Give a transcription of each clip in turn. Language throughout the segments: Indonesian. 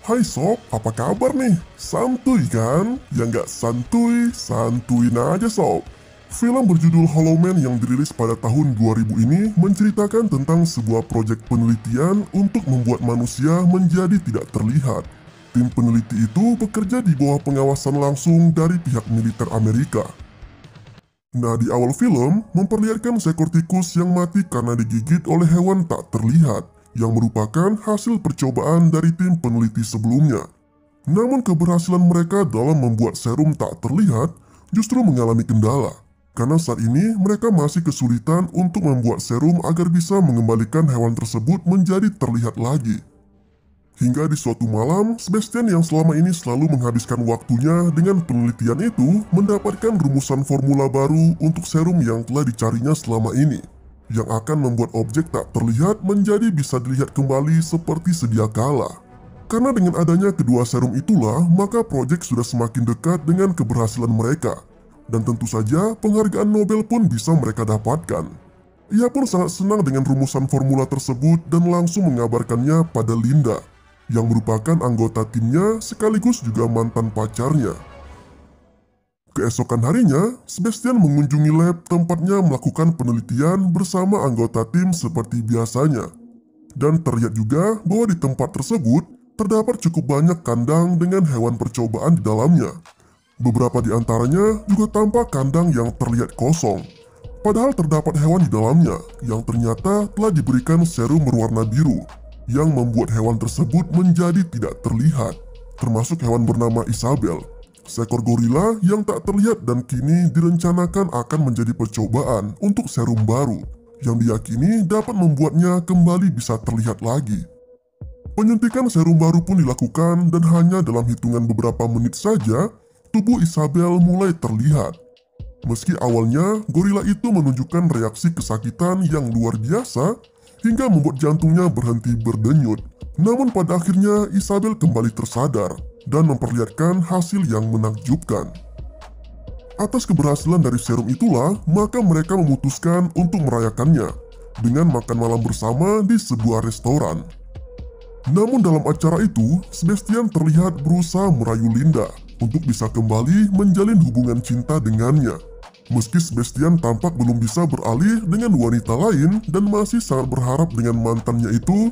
Hai sob, apa kabar nih? Santuy kan? Ya nggak santuy, santuin aja sob. Film berjudul Hollow Man yang dirilis pada tahun 2000 ini menceritakan tentang sebuah proyek penelitian untuk membuat manusia menjadi tidak terlihat. Tim peneliti itu bekerja di bawah pengawasan langsung dari pihak militer Amerika. Nah, di awal film memperlihatkan seekor tikus yang mati karena digigit oleh hewan tak terlihat, yang merupakan hasil percobaan dari tim peneliti sebelumnya. Namun keberhasilan mereka dalam membuat serum tak terlihat justru mengalami kendala, karena saat ini mereka masih kesulitan untuk membuat serum agar bisa mengembalikan hewan tersebut menjadi terlihat lagi. Hingga di suatu malam, Sebastian yang selama ini selalu menghabiskan waktunya dengan penelitian itu mendapatkan rumusan formula baru untuk serum yang telah dicarinya selama ini, yang akan membuat objek tak terlihat menjadi bisa dilihat kembali seperti sedia kala. Karena dengan adanya kedua serum itulah, maka proyek sudah semakin dekat dengan keberhasilan mereka. Dan tentu saja penghargaan Nobel pun bisa mereka dapatkan. Ia pun sangat senang dengan rumusan formula tersebut dan langsung mengabarkannya pada Linda, yang merupakan anggota timnya sekaligus juga mantan pacarnya. Keesokan harinya, Sebastian mengunjungi lab tempatnya melakukan penelitian bersama anggota tim seperti biasanya. Dan terlihat juga bahwa di tempat tersebut terdapat cukup banyak kandang dengan hewan percobaan di dalamnya. Beberapa di antaranya juga tampak kandang yang terlihat kosong. Padahal terdapat hewan di dalamnya yang ternyata telah diberikan serum berwarna biru, yang membuat hewan tersebut menjadi tidak terlihat, termasuk hewan bernama Isabel, seekor gorila yang tak terlihat dan kini direncanakan akan menjadi percobaan untuk serum baru, yang diyakini dapat membuatnya kembali bisa terlihat lagi. Penyuntikan serum baru pun dilakukan dan hanya dalam hitungan beberapa menit saja, tubuh Isabel mulai terlihat. Meski awalnya gorila itu menunjukkan reaksi kesakitan yang luar biasa, hingga membuat jantungnya berhenti berdenyut. Namun pada akhirnya Isabel kembali tersadar dan memperlihatkan hasil yang menakjubkan. Atas keberhasilan dari serum itulah, maka mereka memutuskan untuk merayakannya dengan makan malam bersama di sebuah restoran. Namun dalam acara itu, Sebastian terlihat berusaha merayu Linda untuk bisa kembali menjalin hubungan cinta dengannya. Meski Sebastian tampak belum bisa beralih dengan wanita lain dan masih sangat berharap dengan mantannya itu,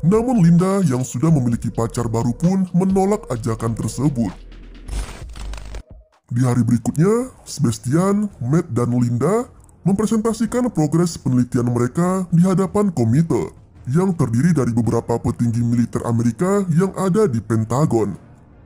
namun Linda yang sudah memiliki pacar baru pun menolak ajakan tersebut. Di hari berikutnya, Sebastian, Matt, dan Linda mempresentasikan progres penelitian mereka di hadapan komite yang terdiri dari beberapa petinggi militer Amerika yang ada di Pentagon.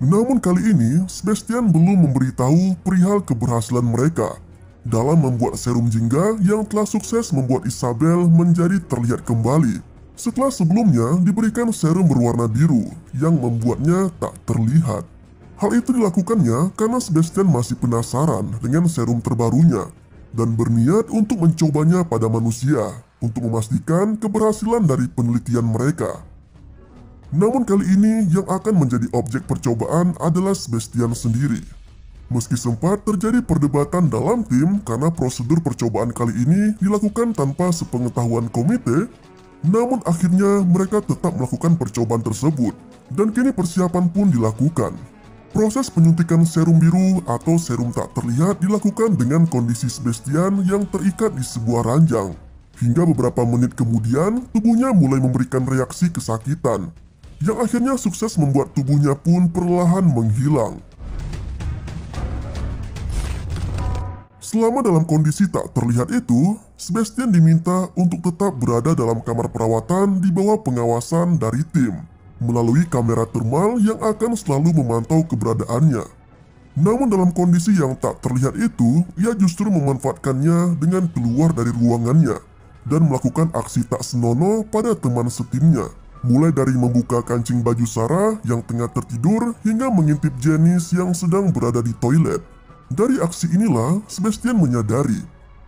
Namun kali ini, Sebastian belum memberitahu perihal keberhasilan mereka dalam membuat serum jingga yang telah sukses membuat Isabel menjadi terlihat kembali, setelah sebelumnya diberikan serum berwarna biru yang membuatnya tak terlihat. Hal itu dilakukannya karena Sebastian masih penasaran dengan serum terbarunya dan berniat untuk mencobanya pada manusia untuk memastikan keberhasilan dari penelitian mereka. Namun kali ini yang akan menjadi objek percobaan adalah Sebastian sendiri. Meski sempat terjadi perdebatan dalam tim karena prosedur percobaan kali ini dilakukan tanpa sepengetahuan komite, namun akhirnya mereka tetap melakukan percobaan tersebut dan kini persiapan pun dilakukan. Proses penyuntikan serum biru atau serum tak terlihat dilakukan dengan kondisi Sebastian yang terikat di sebuah ranjang. Hingga beberapa menit kemudian tubuhnya mulai memberikan reaksi kesakitan, yang akhirnya sukses membuat tubuhnya pun perlahan menghilang. Selama dalam kondisi tak terlihat itu, Sebastian diminta untuk tetap berada dalam kamar perawatan di bawah pengawasan dari tim, melalui kamera termal yang akan selalu memantau keberadaannya. Namun dalam kondisi yang tak terlihat itu, ia justru memanfaatkannya dengan keluar dari ruangannya dan melakukan aksi tak senonoh pada teman setimnya. Mulai dari membuka kancing baju Sarah yang tengah tertidur hingga mengintip Janice yang sedang berada di toilet. Dari aksi inilah, Sebastian menyadari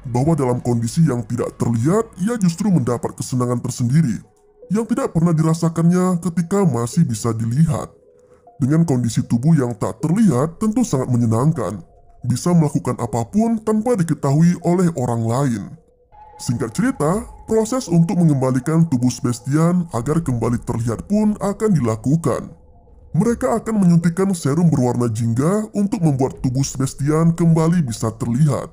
bahwa dalam kondisi yang tidak terlihat, ia justru mendapat kesenangan tersendiri yang tidak pernah dirasakannya ketika masih bisa dilihat. Dengan kondisi tubuh yang tak terlihat tentu sangat menyenangkan, bisa melakukan apapun tanpa diketahui oleh orang lain. Singkat cerita, proses untuk mengembalikan tubuh Sebastian agar kembali terlihat pun akan dilakukan. Mereka akan menyuntikkan serum berwarna jingga untuk membuat tubuh Sebastian kembali bisa terlihat.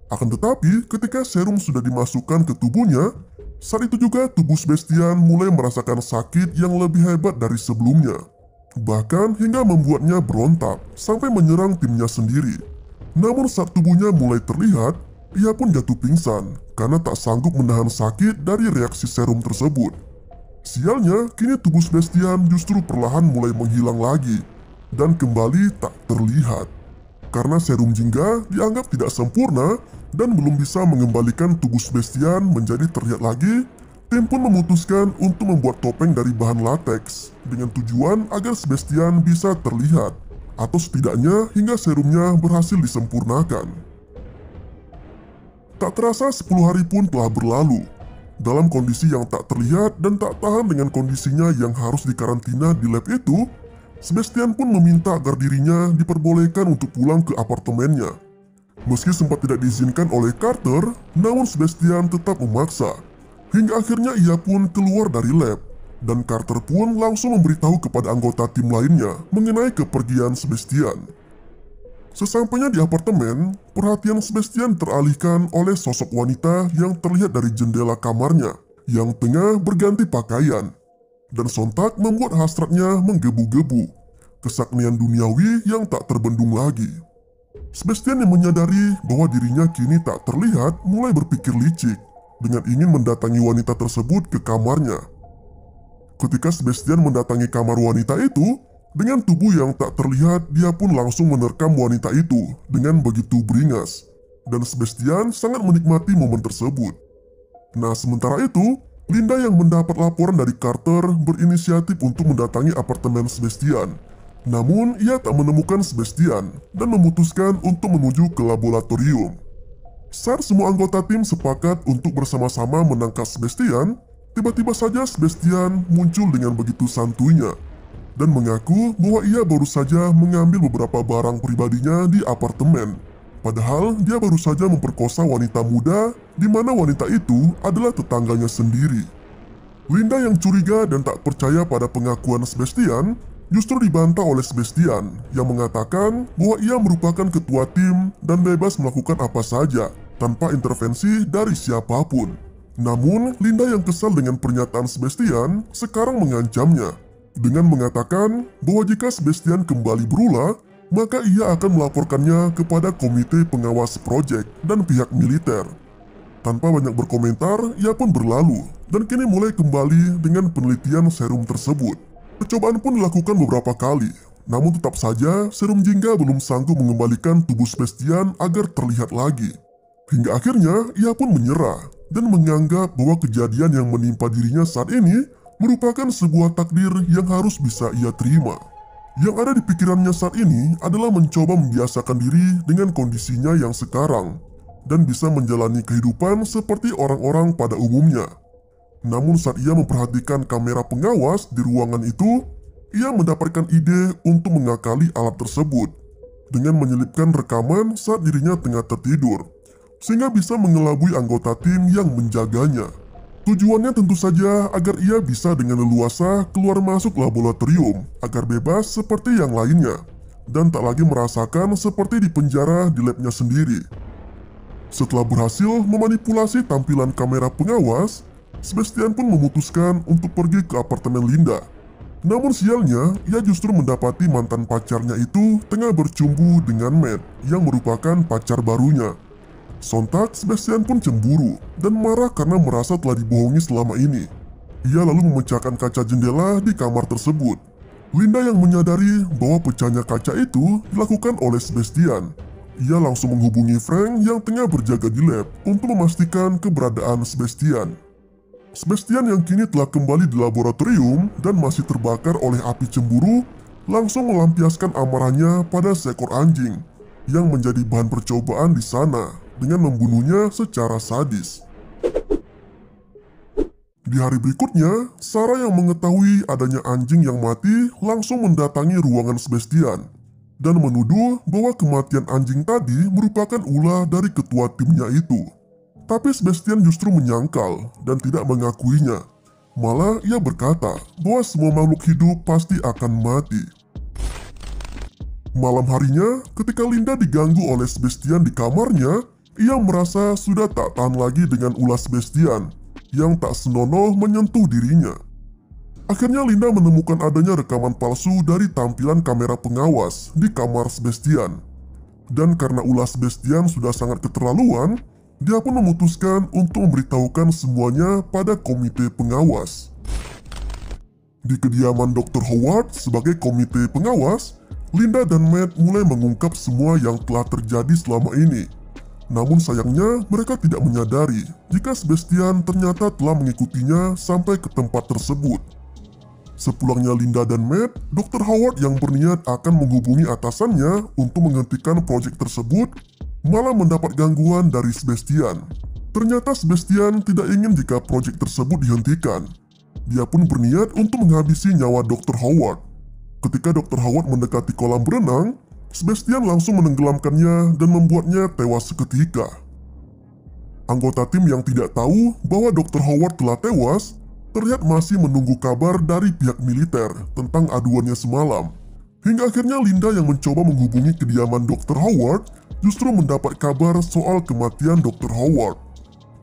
Akan tetapi, ketika serum sudah dimasukkan ke tubuhnya, saat itu juga tubuh Sebastian mulai merasakan sakit yang lebih hebat dari sebelumnya. Bahkan hingga membuatnya berontak sampai menyerang timnya sendiri. Namun saat tubuhnya mulai terlihat, ia pun jatuh pingsan karena tak sanggup menahan sakit dari reaksi serum tersebut. Sialnya, kini tubuh Sebastian justru perlahan mulai menghilang lagi dan kembali tak terlihat. Karena serum jingga dianggap tidak sempurna dan belum bisa mengembalikan tubuh Sebastian menjadi terlihat lagi, tim pun memutuskan untuk membuat topeng dari bahan lateks dengan tujuan agar Sebastian bisa terlihat, atau setidaknya hingga serumnya berhasil disempurnakan. Tak terasa 10 hari pun telah berlalu. Dalam kondisi yang tak terlihat dan tak tahan dengan kondisinya yang harus dikarantina di lab itu, Sebastian pun meminta agar dirinya diperbolehkan untuk pulang ke apartemennya. Meski sempat tidak diizinkan oleh Carter, namun Sebastian tetap memaksa. Hingga akhirnya ia pun keluar dari lab, dan Carter pun langsung memberitahu kepada anggota tim lainnya mengenai kepergian Sebastian. Sesampainya di apartemen, perhatian Sebastian teralihkan oleh sosok wanita yang terlihat dari jendela kamarnya yang tengah berganti pakaian, dan sontak membuat hasratnya menggebu-gebu, kesaknian duniawi yang tak terbendung lagi. Sebastian yang menyadari bahwa dirinya kini tak terlihat mulai berpikir licik dengan ingin mendatangi wanita tersebut ke kamarnya. Ketika Sebastian mendatangi kamar wanita itu, dengan tubuh yang tak terlihat, dia pun langsung menerkam wanita itu dengan begitu beringas. Dan Sebastian sangat menikmati momen tersebut. Nah, sementara itu, Linda yang mendapat laporan dari Carter berinisiatif untuk mendatangi apartemen Sebastian. Namun, ia tak menemukan Sebastian dan memutuskan untuk menuju ke laboratorium. Saat semua anggota tim sepakat untuk bersama-sama menangkap Sebastian, tiba-tiba saja Sebastian muncul dengan begitu santuinya dan mengaku bahwa ia baru saja mengambil beberapa barang pribadinya di apartemen. Padahal dia baru saja memperkosa wanita muda di mana wanita itu adalah tetangganya sendiri. Linda yang curiga dan tak percaya pada pengakuan Sebastian justru dibantah oleh Sebastian yang mengatakan bahwa ia merupakan ketua tim dan bebas melakukan apa saja tanpa intervensi dari siapapun. Namun, Linda yang kesal dengan pernyataan Sebastian sekarang mengancamnya dengan mengatakan bahwa jika Sebastian kembali berulah, maka ia akan melaporkannya kepada komite pengawas proyek dan pihak militer. Tanpa banyak berkomentar, ia pun berlalu dan kini mulai kembali dengan penelitian serum tersebut. Percobaan pun dilakukan beberapa kali, namun tetap saja serum jingga belum sanggup mengembalikan tubuh Sebastian agar terlihat lagi. Hingga akhirnya ia pun menyerah dan menganggap bahwa kejadian yang menimpa dirinya saat ini merupakan sebuah takdir yang harus bisa ia terima. Yang ada di pikirannya saat ini adalah mencoba membiasakan diri dengan kondisinya yang sekarang dan bisa menjalani kehidupan seperti orang-orang pada umumnya. Namun saat ia memperhatikan kamera pengawas di ruangan itu, ia mendapatkan ide untuk mengakali alat tersebut dengan menyelipkan rekaman saat dirinya tengah tertidur, sehingga bisa mengelabui anggota tim yang menjaganya. Tujuannya tentu saja agar ia bisa dengan leluasa keluar masuk laboratorium agar bebas seperti yang lainnya dan tak lagi merasakan seperti di penjara di labnya sendiri. Setelah berhasil memanipulasi tampilan kamera pengawas, Sebastian pun memutuskan untuk pergi ke apartemen Linda. Namun sialnya, ia justru mendapati mantan pacarnya itu tengah bercumbu dengan Matt yang merupakan pacar barunya. Sontak, Sebastian pun cemburu dan marah karena merasa telah dibohongi selama ini. Ia lalu memecahkan kaca jendela di kamar tersebut. Linda yang menyadari bahwa pecahnya kaca itu dilakukan oleh Sebastian. Ia langsung menghubungi Frank yang tengah berjaga di lab untuk memastikan keberadaan Sebastian. Sebastian yang kini telah kembali di laboratorium dan masih terbakar oleh api cemburu, langsung melampiaskan amarahnya pada seekor anjing yang menjadi bahan percobaan di sana dengan membunuhnya secara sadis. Di hari berikutnya, Sarah yang mengetahui adanya anjing yang mati langsung mendatangi ruangan Sebastian dan menuduh bahwa kematian anjing tadi merupakan ulah dari ketua timnya itu. Tapi Sebastian justru menyangkal dan tidak mengakuinya. Malah ia berkata bahwa semua makhluk hidup pasti akan mati. Malam harinya, ketika Linda diganggu oleh Sebastian di kamarnya, ia merasa sudah tak tahan lagi dengan ulas Sebastian yang tak senonoh menyentuh dirinya. Akhirnya Linda menemukan adanya rekaman palsu dari tampilan kamera pengawas di kamar Sebastian. Dan karena ulas Sebastian sudah sangat keterlaluan, dia pun memutuskan untuk memberitahukan semuanya pada komite pengawas. Di kediaman Dr. Howard sebagai komite pengawas, Linda dan Matt mulai mengungkap semua yang telah terjadi selama ini. Namun sayangnya mereka tidak menyadari jika Sebastian ternyata telah mengikutinya sampai ke tempat tersebut. Sepulangnya Linda dan Matt, Dr. Howard yang berniat akan menghubungi atasannya untuk menghentikan proyek tersebut malah mendapat gangguan dari Sebastian. Ternyata Sebastian tidak ingin jika proyek tersebut dihentikan. Dia pun berniat untuk menghabisi nyawa Dr. Howard. Ketika Dr. Howard mendekati kolam berenang, Sebastian langsung menenggelamkannya dan membuatnya tewas seketika. Anggota tim yang tidak tahu bahwa Dr. Howard telah tewas terlihat masih menunggu kabar dari pihak militer tentang aduannya semalam. Hingga akhirnya Linda yang mencoba menghubungi kediaman Dr. Howard justru mendapat kabar soal kematian Dr. Howard.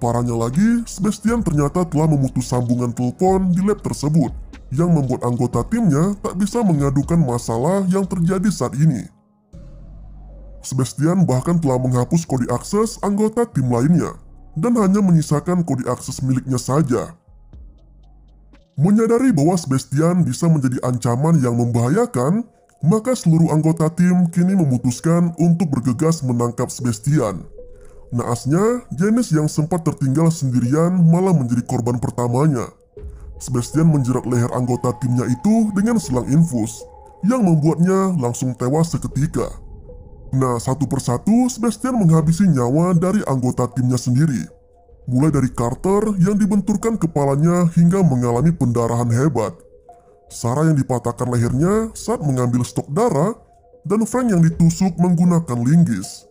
Parahnya lagi, Sebastian ternyata telah memutus sambungan telepon di lab tersebut, yang membuat anggota timnya tak bisa mengadukan masalah yang terjadi saat ini. Sebastian bahkan telah menghapus kode akses anggota tim lainnya, dan hanya menyisakan kode akses miliknya saja. Menyadari bahwa Sebastian bisa menjadi ancaman yang membahayakan, maka seluruh anggota tim kini memutuskan untuk bergegas menangkap Sebastian. Naasnya, Janice yang sempat tertinggal sendirian malah menjadi korban pertamanya. Sebastian menjerat leher anggota timnya itu dengan selang infus, yang membuatnya langsung tewas seketika. Nah, satu persatu Sebastian menghabisi nyawa dari anggota timnya sendiri. Mulai dari Carter yang dibenturkan kepalanya hingga mengalami pendarahan hebat, Sarah yang dipatahkan lehernya saat mengambil stok darah, dan Frank yang ditusuk menggunakan linggis.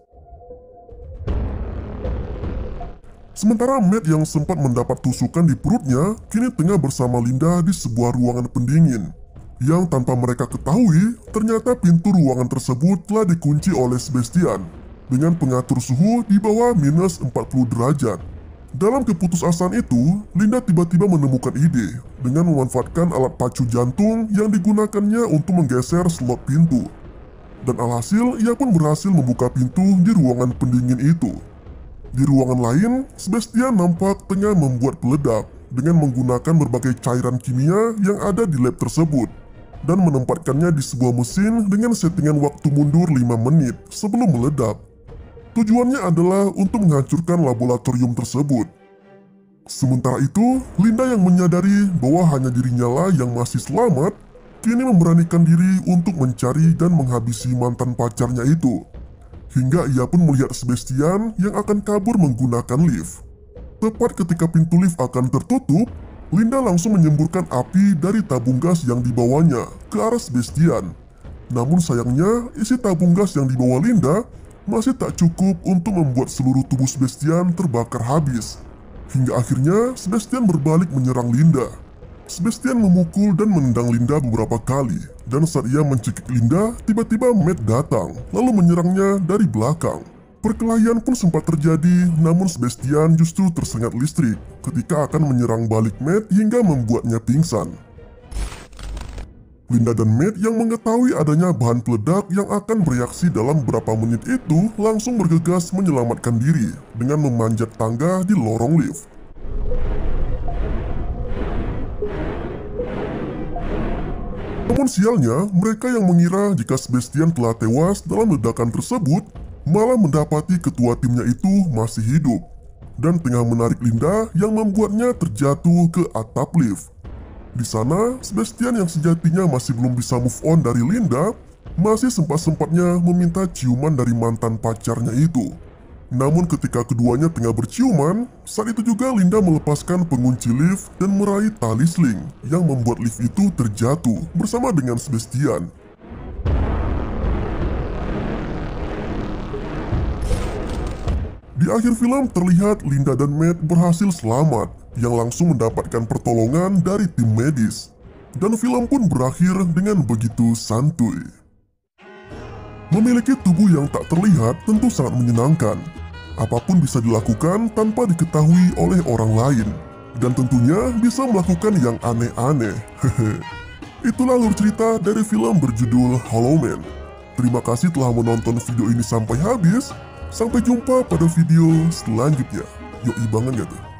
Sementara Matt yang sempat mendapat tusukan di perutnya kini tengah bersama Linda di sebuah ruangan pendingin, yang tanpa mereka ketahui ternyata pintu ruangan tersebut telah dikunci oleh Sebastian dengan pengatur suhu di bawah minus 40 derajat. Dalam keputusasaan itu, Linda tiba-tiba menemukan ide dengan memanfaatkan alat pacu jantung yang digunakannya untuk menggeser slot pintu. Dan alhasil, ia pun berhasil membuka pintu di ruangan pendingin itu. Di ruangan lain, Sebastian nampak tengah membuat peledak dengan menggunakan berbagai cairan kimia yang ada di lab tersebut dan menempatkannya di sebuah mesin dengan settingan waktu mundur 5 menit sebelum meledak. Tujuannya adalah untuk menghancurkan laboratorium tersebut. Sementara itu, Linda yang menyadari bahwa hanya dirinya lah yang masih selamat, kini memberanikan diri untuk mencari dan menghabisi mantan pacarnya itu. Hingga ia pun melihat Sebastian yang akan kabur menggunakan lift. Tepat ketika pintu lift akan tertutup, Linda langsung menyemburkan api dari tabung gas yang dibawanya ke arah Sebastian. Namun sayangnya, isi tabung gas yang dibawa Linda masih tak cukup untuk membuat seluruh tubuh Sebastian terbakar habis. Hingga akhirnya Sebastian berbalik menyerang Linda. Sebastian memukul dan menendang Linda beberapa kali, dan saat ia mencekik Linda, tiba-tiba Matt datang lalu menyerangnya dari belakang. Perkelahian pun sempat terjadi, namun Sebastian justru tersengat listrik ketika akan menyerang balik Matt hingga membuatnya pingsan. Linda dan Matt yang mengetahui adanya bahan peledak yang akan bereaksi dalam beberapa menit itu langsung bergegas menyelamatkan diri dengan memanjat tangga di lorong lift. Namun sialnya, mereka yang mengira jika Sebastian telah tewas dalam ledakan tersebut malah mendapati ketua timnya itu masih hidup dan tengah menarik Linda yang membuatnya terjatuh ke atap lift. Di sana, Sebastian yang sejatinya masih belum bisa move on dari Linda, masih sempat-sempatnya meminta ciuman dari mantan pacarnya itu. Namun ketika keduanya tengah berciuman, saat itu juga Linda melepaskan pengunci lift dan meraih tali sling yang membuat lift itu terjatuh bersama dengan Sebastian. Di akhir film terlihat Linda dan Matt berhasil selamat, yang langsung mendapatkan pertolongan dari tim medis. Dan film pun berakhir dengan begitu santuy. Memiliki tubuh yang tak terlihat tentu sangat menyenangkan. Apapun bisa dilakukan tanpa diketahui oleh orang lain. Dan tentunya bisa melakukan yang aneh-aneh. Itulah alur cerita dari film berjudul Hollow Man. Terima kasih telah menonton video ini sampai habis. Sampai jumpa pada video selanjutnya. Yoi banget gak tuh?